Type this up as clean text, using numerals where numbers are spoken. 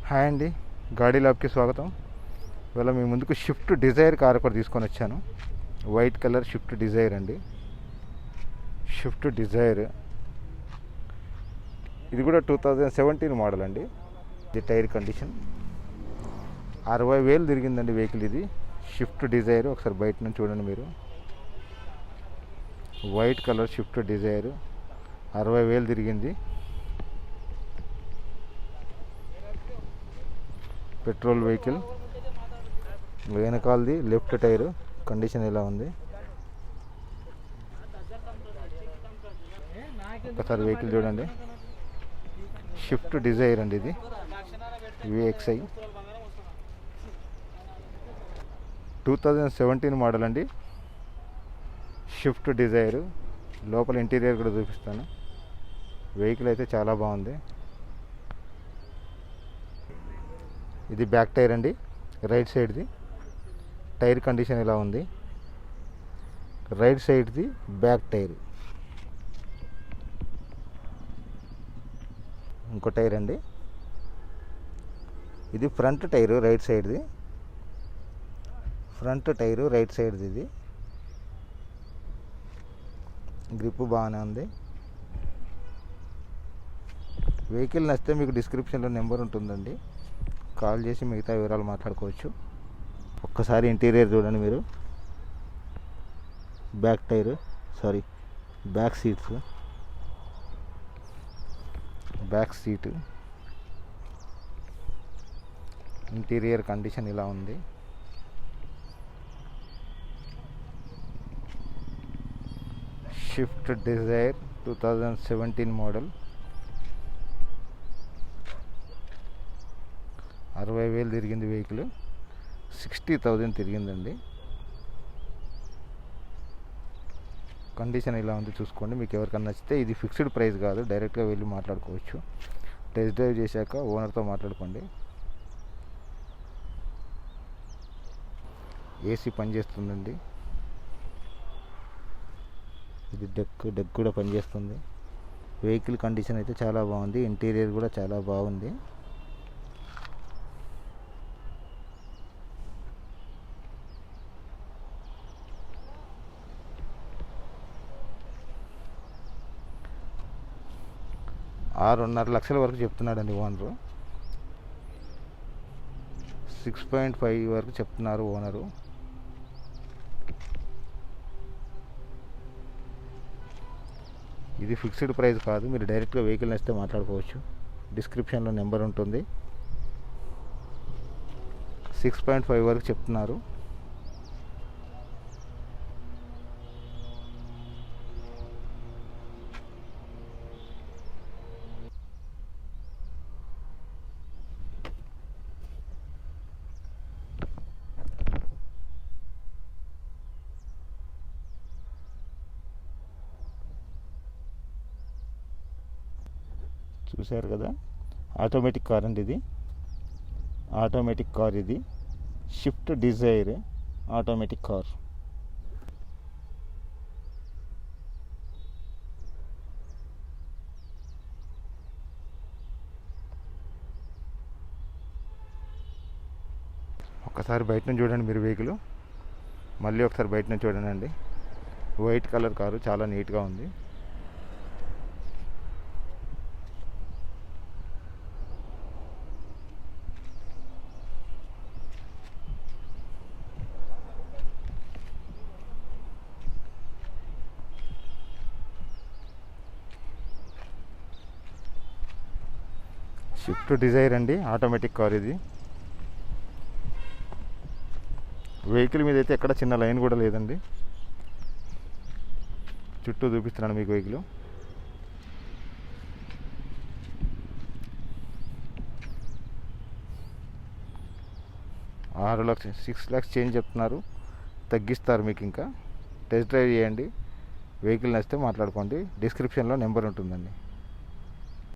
Hi అండి, గాడీ ల్యాబ్కి స్వాగతం. ఇవాళ మీ ముందుకు షిఫ్ట్ డిజైర్ కార్ ఒకటి తీసుకొని వచ్చాను. వైట్ కలర్ షిఫ్ట్ డిజైర్ అండి. షిఫ్ట్ డిజైర్ ఇది కూడా 2017 మోడల్ అండి. ఇది టైర్ కండిషన్ 60,000 తిరిగిందండి వెహికల్. ఇది షిఫ్ట్ డిజైర్. ఒకసారి బయట నుంచి చూడండి మీరు. వైట్ కలర్ షిఫ్ట్ డిజైర్ 60,000 తిరిగింది. Petrol vehicle. వెనకాలది లెఫ్ట్ టైరు కండిషన్ ఎలా ఉంది ఒకసారి వెహికల్ చూడండి. షిఫ్ట్ డిజైర్ అండి. ఇది VXI 2017 మోడల్ అండి. Swift Dzire. లోపల ఇంటీరియర్ కూడా చూపిస్తాను. వెహికల్ అయితే చాలా బాగుంది. ఇది బ్యాక్ టైర్ అండి, రైట్ సైడ్ది. టైర్ కండిషన్ ఎలా ఉంది. రైట్ సైడ్ది బ్యాక్ టైర్. ఇంకో టైర్ అండి. ఇది ఫ్రంట్ టైరు రైట్ సైడ్ది. ఫ్రంట్ టైరు రైట్ సైడ్ది. ఇది గ్రిప్ బాగానే ఉంది. వెహికల్ నచ్చితే మీకు డిస్క్రిప్షన్లో నెంబర్ ఉంటుందండి, కాల్ చేసి మిగతా వివరాలు మాట్లాడుకోవచ్చు. ఒక్కసారి ఇంటీరియర్ చూడండి మీరు. Back tyre back seats, back seat, interior condition ఇలా ఉంది. Swift Dzire 2017 model. 60,000 తిరిగింది వెహికల్. 60,000 తిరిగిందండి. కండిషన్ ఇలా ఉంది చూసుకోండి. మీకు ఎవరికన్నా నచ్చితే ఇది ఫిక్స్డ్ ప్రైస్ కాదు, డైరెక్ట్గా వెళ్ళి మాట్లాడుకోవచ్చు. టెస్ట్ డ్రైవ్ చేశాక ఓనర్తో మాట్లాడుకోండి. ఏసీ పనిచేస్తుందండి. ఇది డెక్ కూడా పనిచేస్తుంది. వెహికల్ కండిషన్ అయితే చాలా బాగుంది. ఇంటీరియర్ కూడా చాలా బాగుంది. $6.5 లక్షల వరకు చెప్తున్నాడండి ఓనరు. 6.5 వరకు చెప్తున్నారు ఓనరు. ఇది ఫిక్స్డ్ ప్రైస్ కాదు, మీరు డైరెక్ట్గా వెహికల్ నచ్చితే మాట్లాడుకోవచ్చు. డిస్క్రిప్షన్లో నెంబర్ ఉంటుంది. 6.5 వరకు చెప్తున్నారు. చూశారు కదా, ఆటోమేటిక్ కార్ అండి ఇది. ఆటోమేటిక్ కార్ ఇది. Swift Dzire automatic car. ఒక్కసారి బయట నుంచి చూడండి మీరు వెహికల్. మళ్ళీ ఒకసారి బయట నుంచి చూడండి. వైట్ కలర్ కారు చాలా నీట్గా ఉంది. షిఫ్ట్ డిజైర్ అండి, ఆటోమేటిక్ కార్ ఇది. వెహికల్ మీద అయితే ఎక్కడ చిన్న లైన్ కూడా లేదండి. చుట్టూ చూపిస్తున్నాను మీకు వెహికల్. $6 lakhs చేంజ్ చెప్తున్నారు. తగ్గిస్తారు మీకు. ఇంకా టెస్ట్ డ్రైవ్ చేయండి. వెహికల్ నచ్చితే మాట్లాడుకోండి. డిస్క్రిప్షన్లో నెంబర్ ఉంటుందండి.